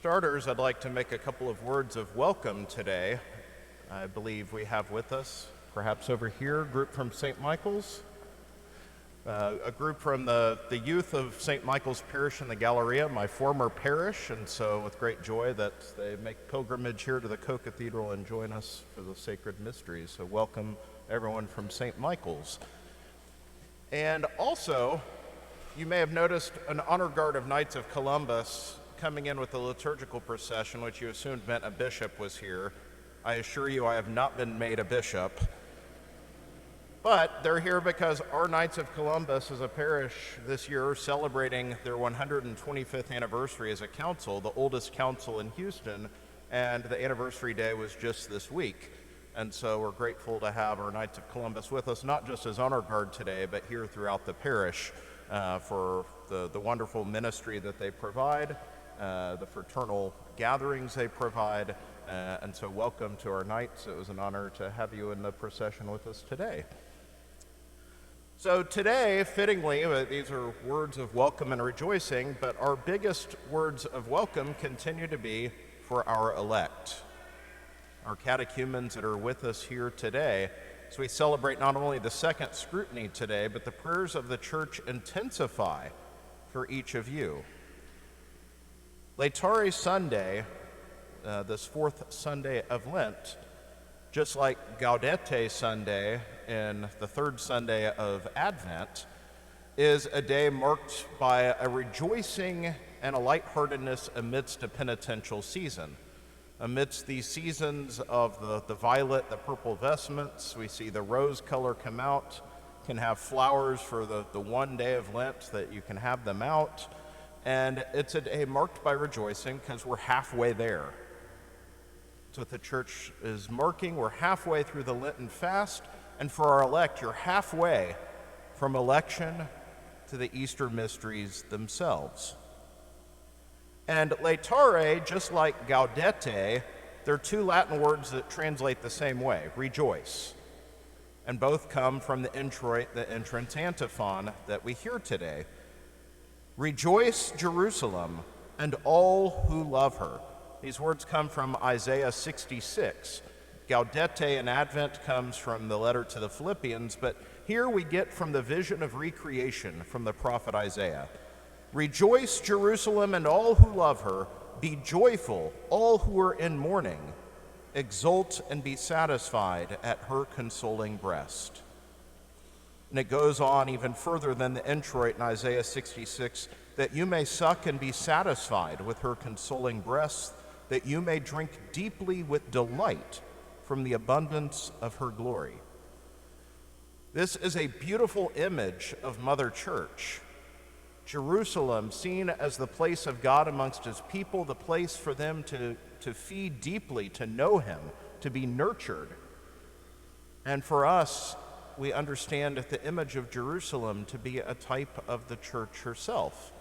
starters, I'd like to make a couple of words of welcome today. I believe we have with us, perhaps over here, a group from St. Michael's, a group from the youth of St. Michael's Parish in the Galleria, my former parish, and so with great joy that they make pilgrimage here to the Co-Cathedral and join us for the sacred mysteries. So welcome everyone from St. Michael's. And also, you may have noticed an honor guard of Knights of Columbus coming in with the liturgical procession, which you assumed meant a bishop was here. I assure you I have not been made a bishop. But they're here because our Knights of Columbus as a parish this year are celebrating their 125th anniversary as a council, the oldest council in Houston, and the anniversary day was just this week. And so we're grateful to have our Knights of Columbus with us, not just as honor guard today, but here throughout the parish for the wonderful ministry that they provide, the fraternal gatherings they provide, and so welcome to our Knights. It was an honor to have you in the procession with us today. So today, fittingly, these are words of welcome and rejoicing, but our biggest words of welcome continue to be for our elect, our catechumens that are with us here today. So we celebrate not only the second scrutiny today, but the prayers of the church intensify for each of you. Laetare Sunday, this fourth Sunday of Lent, just like Gaudete Sunday in the third Sunday of Advent, is a day marked by a rejoicing and a lightheartedness amidst a penitential season. Amidst these seasons of the violet, the purple vestments, we see the rose color come out, can have flowers for the one day of Lent that you can have them out. And it's a day marked by rejoicing because we're halfway there. That's what the church is marking. We're halfway through the Lenten fast. And for our elect, you're halfway from election to the Easter mysteries themselves. And laetare, just like gaudete, they're two Latin words that translate the same way, rejoice. And both come from the introit, the entrance antiphon that we hear today. Rejoice, Jerusalem, and all who love her. These words come from Isaiah 66. Gaudete in Advent comes from the letter to the Philippians, but here we get from the vision of recreation from the prophet Isaiah. Rejoice, Jerusalem, and all who love her. Be joyful, all who are in mourning. Exult and be satisfied at her consoling breast. And it goes on even further than the introit in Isaiah 66, that you may suck and be satisfied with her consoling breasts, that you may drink deeply with delight from the abundance of her glory. This is a beautiful image of Mother Church. Jerusalem seen as the place of God amongst his people, the place for them to feed deeply, to know him, to be nurtured. And for us, we understand the image of Jerusalem to be a type of the church herself,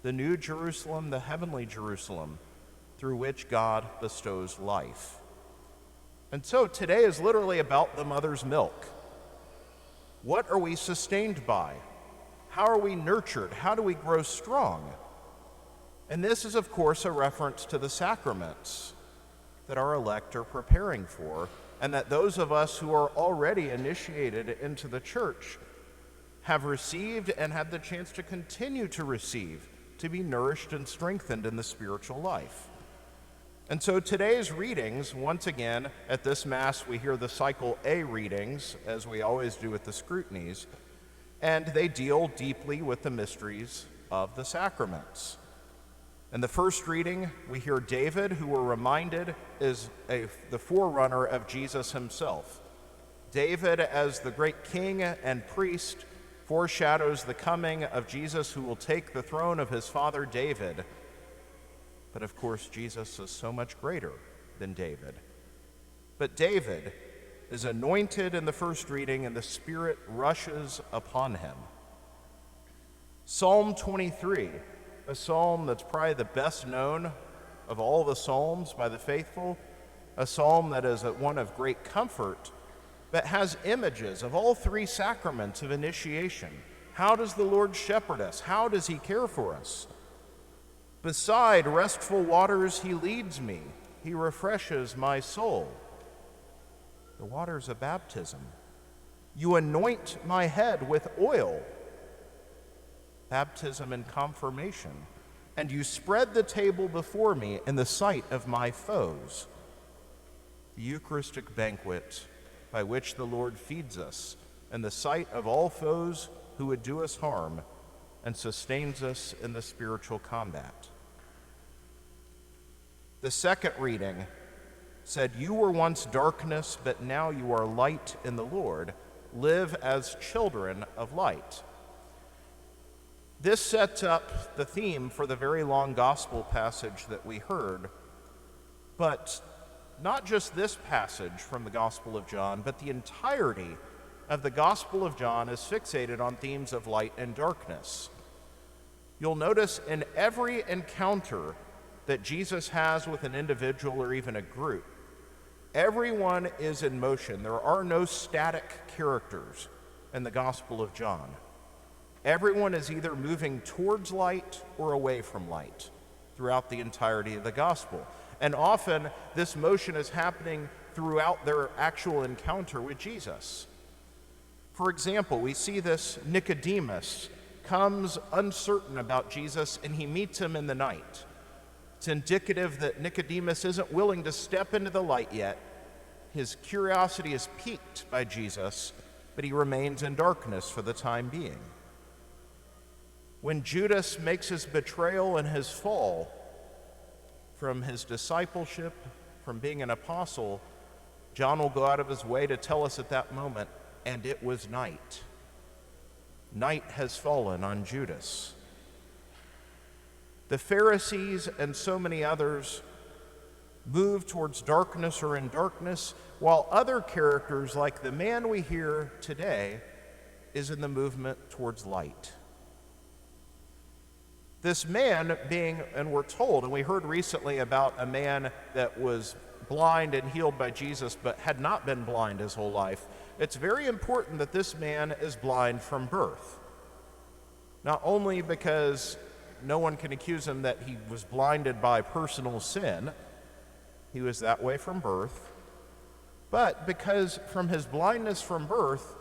the new Jerusalem, the heavenly Jerusalem, through which God bestows life. And so today is literally about the mother's milk. What are we sustained by? How are we nurtured? How do we grow strong? And this is, of course, a reference to the sacraments that our elect are preparing for, and that those of us who are already initiated into the church have received and have the chance to continue to receive, to be nourished and strengthened in the spiritual life. And so today's readings, once again, at this Mass, we hear the Cycle A readings, as we always do with the scrutinies, and they deal deeply with the mysteries of the sacraments. In the first reading, we hear David, who we're reminded is the forerunner of Jesus himself. David, as the great king and priest, foreshadows the coming of Jesus, who will take the throne of his father David. But of course, Jesus is so much greater than David. But David is anointed in the first reading, and the Spirit rushes upon him. Psalm 23, a psalm that's probably the best known of all the psalms by the faithful, a psalm that is one of great comfort, but has images of all three sacraments of initiation. How does the Lord shepherd us? How does he care for us? Beside restful waters he leads me. He refreshes my soul. The waters of baptism. You anoint my head with oil. Baptism and confirmation. And you spread the table before me in the sight of my foes. The Eucharistic banquet by which the Lord feeds us in the sight of all foes who would do us harm and sustains us in the spiritual combat. The second reading said, "You were once darkness, but now you are light in the Lord. Live as children of light." This sets up the theme for the very long gospel passage that we heard, but not just this passage from the Gospel of John, but the entirety of the Gospel of John is fixated on themes of light and darkness. You'll notice in every encounter that Jesus has with an individual or even a group, everyone is in motion. There are no static characters in the Gospel of John. Everyone is either moving towards light or away from light throughout the entirety of the Gospel. And often this motion is happening throughout their actual encounter with Jesus. For example, we see this Nicodemus comes uncertain about Jesus and he meets him in the night. It's indicative that Nicodemus isn't willing to step into the light yet. His curiosity is piqued by Jesus, but he remains in darkness for the time being. When Judas makes his betrayal and his fall from his discipleship, from being an apostle, John will go out of his way to tell us at that moment, and it was night. Night has fallen on Judas. The Pharisees and so many others move towards darkness or in darkness, while other characters, like the man we hear today, is in the movement towards light. This man being, and we're told, and we heard recently about a man that was blind and healed by Jesus, but had not been blind his whole life. It's very important that this man is blind from birth. Not only because no one can accuse him that he was blinded by personal sin, he was that way from birth, but because from his blindness from birth,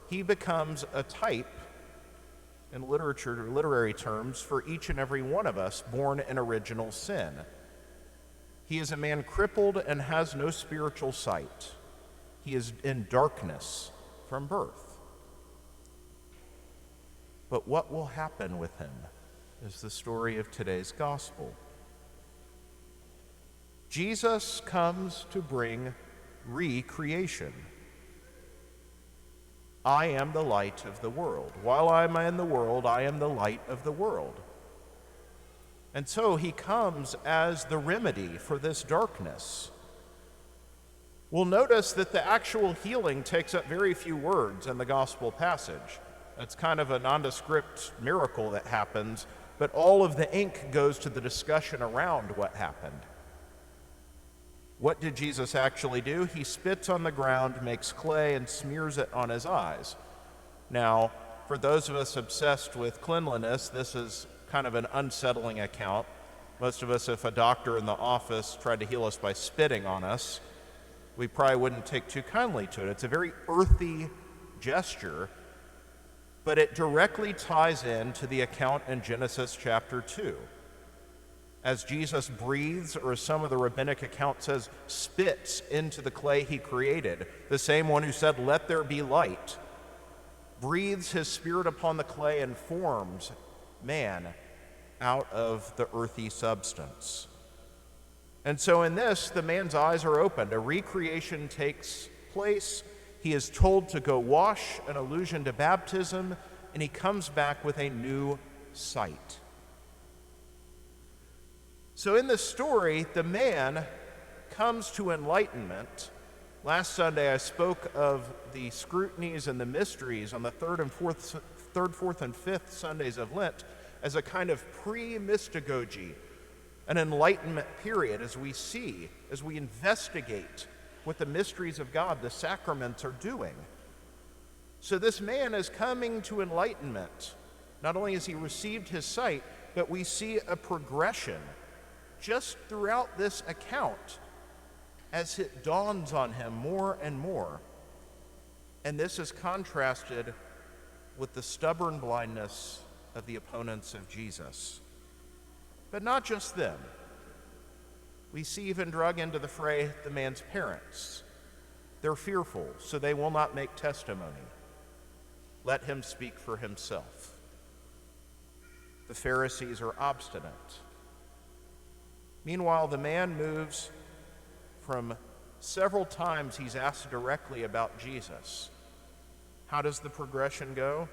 he becomes a type in literature, literary terms, for each and every one of us born in original sin. He is a man crippled and has no spiritual sight. He is in darkness from birth. But what will happen with him is the story of today's gospel. Jesus comes to bring recreation. I am the light of the world. While I am in the world, I am the light of the world. And so he comes as the remedy for this darkness. We'll notice that the actual healing takes up very few words in the gospel passage. It's kind of a nondescript miracle that happens, but all of the ink goes to the discussion around what happened. What did Jesus actually do? He spits on the ground, makes clay, and smears it on his eyes. Now, for those of us obsessed with cleanliness, this is kind of an unsettling account. Most of us, if a doctor in the office tried to heal us by spitting on us, we probably wouldn't take too kindly to it. It's a very earthy gesture, but it directly ties into the account in Genesis chapter 2. As Jesus breathes, or as some of the rabbinic account says, spits into the clay he created, the same one who said, "Let there be light," breathes his spirit upon the clay and forms man out of the earthy substance. And so in this, the man's eyes are opened. A recreation takes place. He is told to go wash, an allusion to baptism, and he comes back with a new sight. So in this story, the man comes to enlightenment. Last Sunday, I spoke of the scrutinies and the mysteries on the third, fourth, and fifth Sundays of Lent as a kind of pre-mystagogy, an enlightenment period as we see, as we investigate what the mysteries of God, the sacraments, are doing. So this man is coming to enlightenment. Not only has he received his sight, but we see a progression just throughout this account as it dawns on him more and more. And this is contrasted with the stubborn blindness of the opponents of Jesus. But not just them. We see even drug into the fray the man's parents. They're fearful, so they will not make testimony. Let him speak for himself. The Pharisees are obstinate. Meanwhile, the man moves from several times he's asked directly about Jesus. How does the progression go?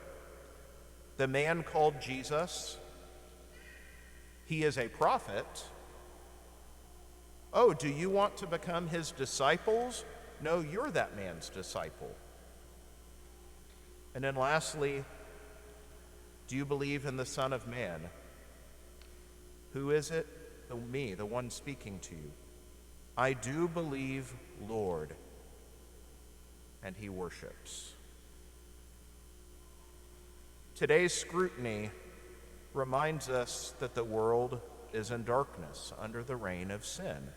The man called Jesus. He is a prophet. Oh, do you want to become his disciples? No, you're that man's disciple. And then lastly, do you believe in the Son of Man? Who is it? Me, the one speaking to you. I do believe, Lord. And he worships. Today's scrutiny reminds us that the world is in darkness under the reign of sin.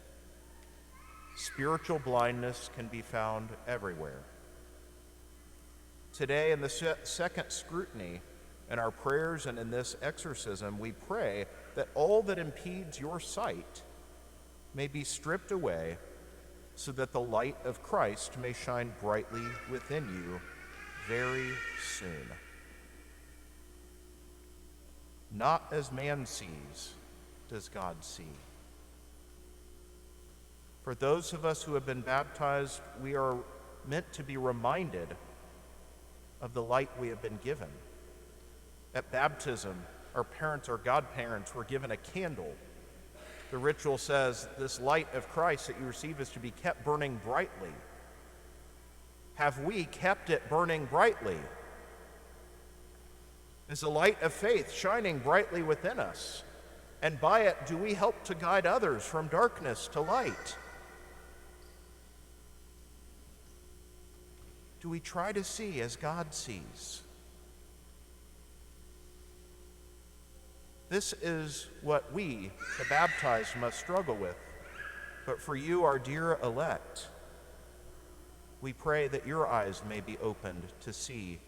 Spiritual blindness can be found everywhere. Today, in the second scrutiny, in our prayers and in this exorcism, we pray that all that impedes your sight may be stripped away so that the light of Christ may shine brightly within you very soon. Not as man sees, does God see. For those of us who have been baptized, we are meant to be reminded of the light we have been given. At baptism, our parents, our godparents, were given a candle. The ritual says this light of Christ that you receive is to be kept burning brightly. Have we kept it burning brightly? Is the light of faith shining brightly within us? And by it, do we help to guide others from darkness to light? Do we try to see as God sees? This is what we, the baptized, must struggle with. But for you, our dear elect, we pray that your eyes may be opened to see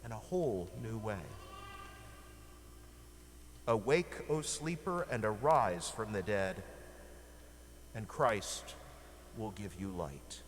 in a whole new way. Awake, O sleeper, and arise from the dead, and Christ will give you light.